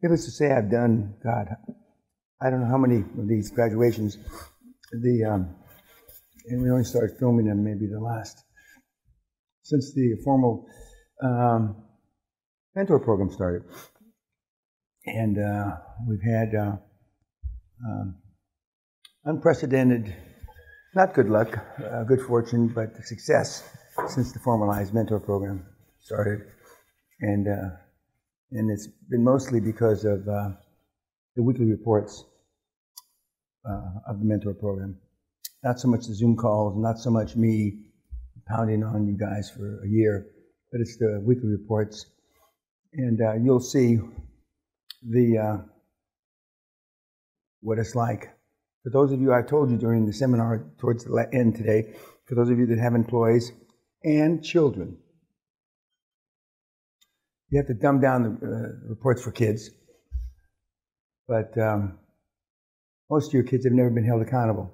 needless to say, I've done, God, I don't know how many of these graduations, and we only started filming them maybe the last, since the formal mentor program started. And we've had unprecedented, not good luck, good fortune, but success since the formalized mentor program started. And it's been mostly because of the weekly reports of the mentor program. Not so much the Zoom calls, not so much me pounding on you guys for a year, but it's the weekly reports. And you'll see what it's like. For those of you, I told you during the seminar towards the end today, for those of you that have employees and children, you have to dumb down the reports for kids. But most of your kids have never been held accountable.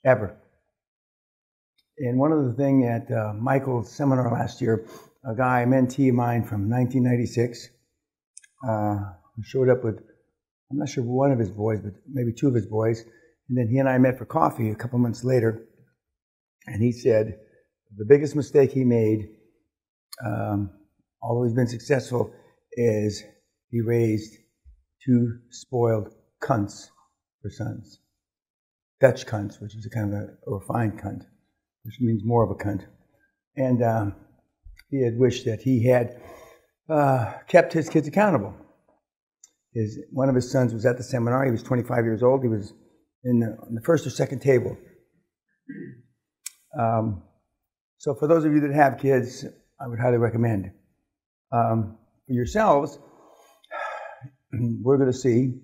Ever. And one of the things at Michael's seminar last year, a guy, a mentee of mine from 1996, who showed up with, I'm not sure one of his boys, but maybe two of his boys. And then he and I met for coffee a couple months later. And he said the biggest mistake he made, although he's been successful, is he raised two spoiled cunts for sons. Dutch cunts, which is a kind of a refined cunt, which means more of a cunt. And he had wished that he had kept his kids accountable. One of his sons was at the seminar. He was 25 years old. He was on the first or second table. So for those of you that have kids, I would highly recommend. For yourselves, we're going to see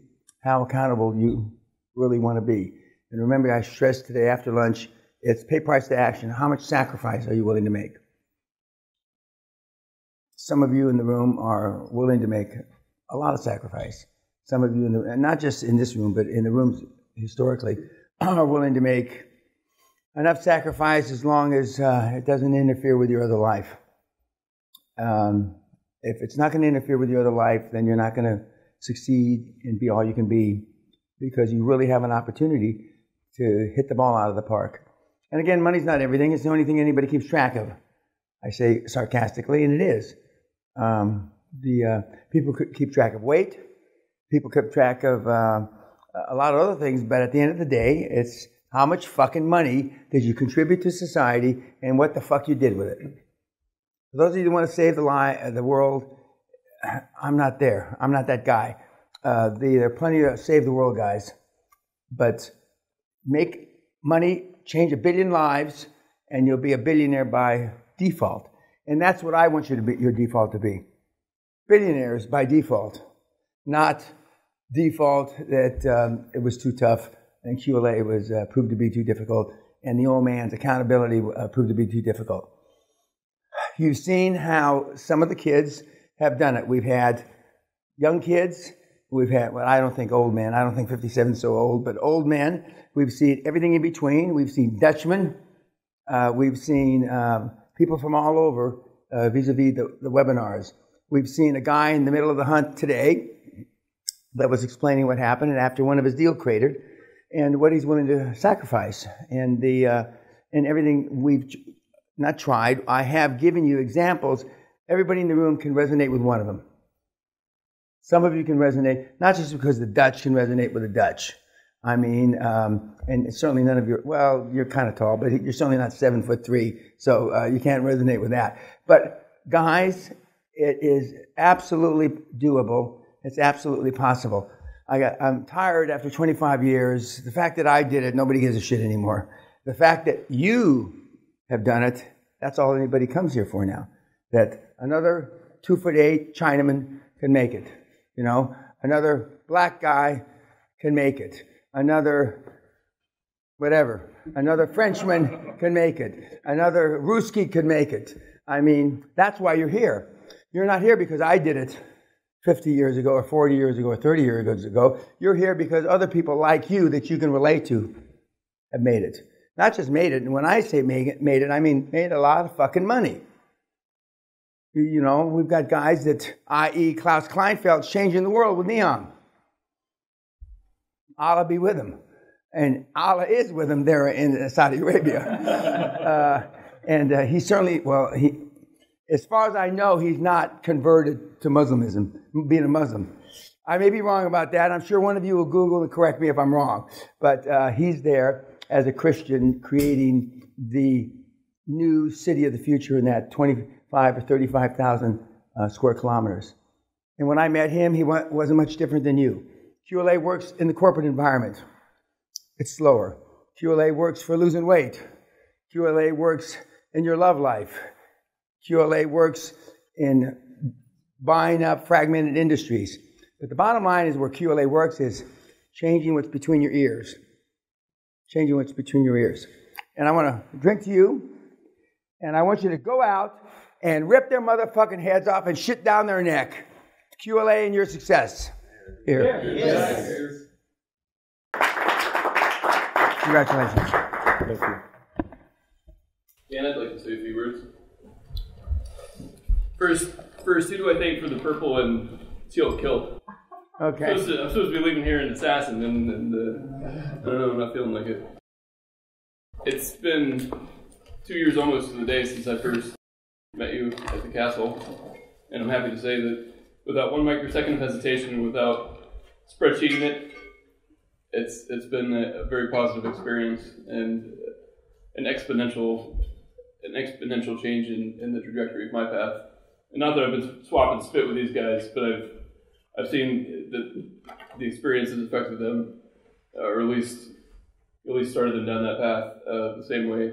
how accountable you really want to be. And remember, I stressed today after lunch, it's pay price to action. How much sacrifice are you willing to make? Some of you in the room are willing to make a lot of sacrifice. Some of you, and not just in this room, but in the rooms historically, are willing to make enough sacrifice as long as it doesn't interfere with your other life. If it's not going to interfere with your other life, then you're not going to succeed and be all you can be, because you really have an opportunity to hit the ball out of the park. And again, money's not everything. It's the only thing anybody keeps track of. I say sarcastically, and it is. People keep track of weight. People keep track of a lot of other things, but at the end of the day, it's how much fucking money did you contribute to society and what the fuck you did with it. For those of you who want to save the world, I'm not there. I'm not that guy. There are plenty of save the world guys, but make money, change 1 billion lives, and you'll be a billionaire by default. And that's what I want you to be, your default to be. Billionaires by default, not default that it was too tough and QLA was proved to be too difficult and the old man's accountability proved to be too difficult. You've seen how some of the kids have done it. We've had young kids. We've had, well, I don't think old men. I don't think 57 is so old, but old men. We've seen everything in between. We've seen Dutchmen. We've seen people from all over vis-a-vis the webinars. We've seen a guy in the middle of the hunt today that was explaining what happened and after one of his deal cratered and what he's willing to sacrifice. And everything we've not tried. I have given you examples. Everybody in the room can resonate with one of them. Some of you can resonate, not just because the Dutch can resonate with the Dutch. I mean, and certainly none of you, well, you're kind of tall, but you're certainly not 7'3", so you can't resonate with that. But guys, it is absolutely doable. It's absolutely possible. I'm tired after 25 years. The fact that I did it, nobody gives a shit anymore. The fact that you have done it, that's all anybody comes here for now. That another 2'8" Chinaman can make it. You know, another black guy can make it. Another whatever. Another Frenchman can make it. Another Ruski can make it. I mean, that's why you're here. You're not here because I did it 50 years ago or 40 years ago or 30 years ago. You're here because other people like you that you can relate to have made it. Not just made it. And when I say made it, I mean made a lot of fucking money. You know, we've got guys that, i.e. Klaus Kleinfeld's changing the world with neon. Allah be with him. And Allah is with him there in Saudi Arabia. And he certainly, as far as I know, he's not converted to Muslimism, being a Muslim. I may be wrong about that. I'm sure one of you will Google and correct me if I'm wrong. But he's there as a Christian creating the new city of the future in that 25 or 35,000 square kilometers. And when I met him, he wasn't much different than you. QLA works in the corporate environment. It's slower. QLA works for losing weight. QLA works in your love life. QLA works in buying up fragmented industries. But the bottom line is where QLA works is changing what's between your ears. Changing what's between your ears. And I want to drink to you, and I want you to go out and rip their motherfucking heads off and shit down their neck. QLA and your success. Here. Yes. Congratulations. Thank you. Dan, I'd like to say a few words. First, who do I thank for the purple and teal kilt? Okay. I'm supposed to be leaving here in Assassin, and I don't know, I'm not feeling like it. It's been 2 years almost to the day since I first met you at the castle, and I'm happy to say that without 1 microsecond of hesitation, without spreadsheeting it, it's been a very positive experience and an exponential change in the trajectory of my path. And not that I've been swapping spit with these guys, but I've seen that the experience has affected them, or at least started them down that path the same way.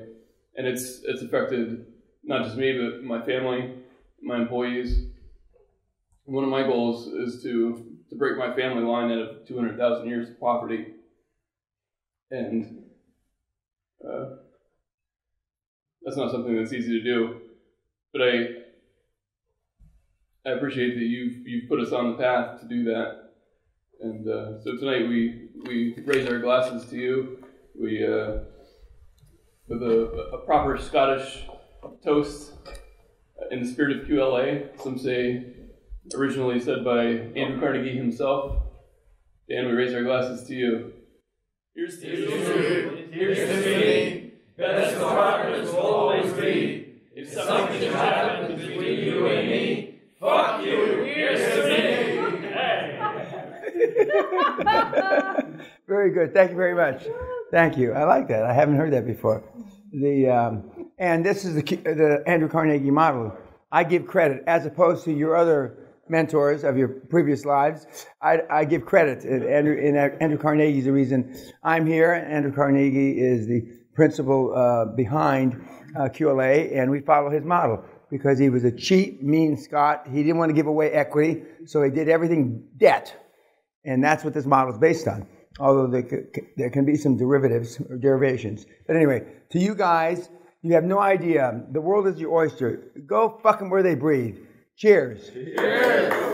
And it's affected not just me, but my family, my employees. One of my goals is to break my family line out of 200,000 years of poverty. And that's not something that's easy to do. But I appreciate that you've put us on the path to do that. And so tonight we raise our glasses to you. We with a proper Scottish toast in the spirit of QLA. Some say originally said by Andrew Carnegie himself. Dan, we raise our glasses to you. Here's to you. Here's to me. Best partners will always be. If something should happen between you and me, fuck you. Here's to me. Very good. Thank you very much. Thank you. I like that. I haven't heard that before. And this is the Andrew Carnegie model. I give credit, as opposed to your other mentors of your previous lives. I give credit. Andrew Carnegie is the reason I'm here. Andrew Carnegie is the principal behind QLA, and we follow his model because he was a cheap, mean Scot. He didn't want to give away equity, so he did everything debt. And that's what this model is based on, although there can be some derivatives or derivations. But anyway, to you guys, you have no idea. The world is your oyster. Go fucking where they breathe. Cheers. Cheers.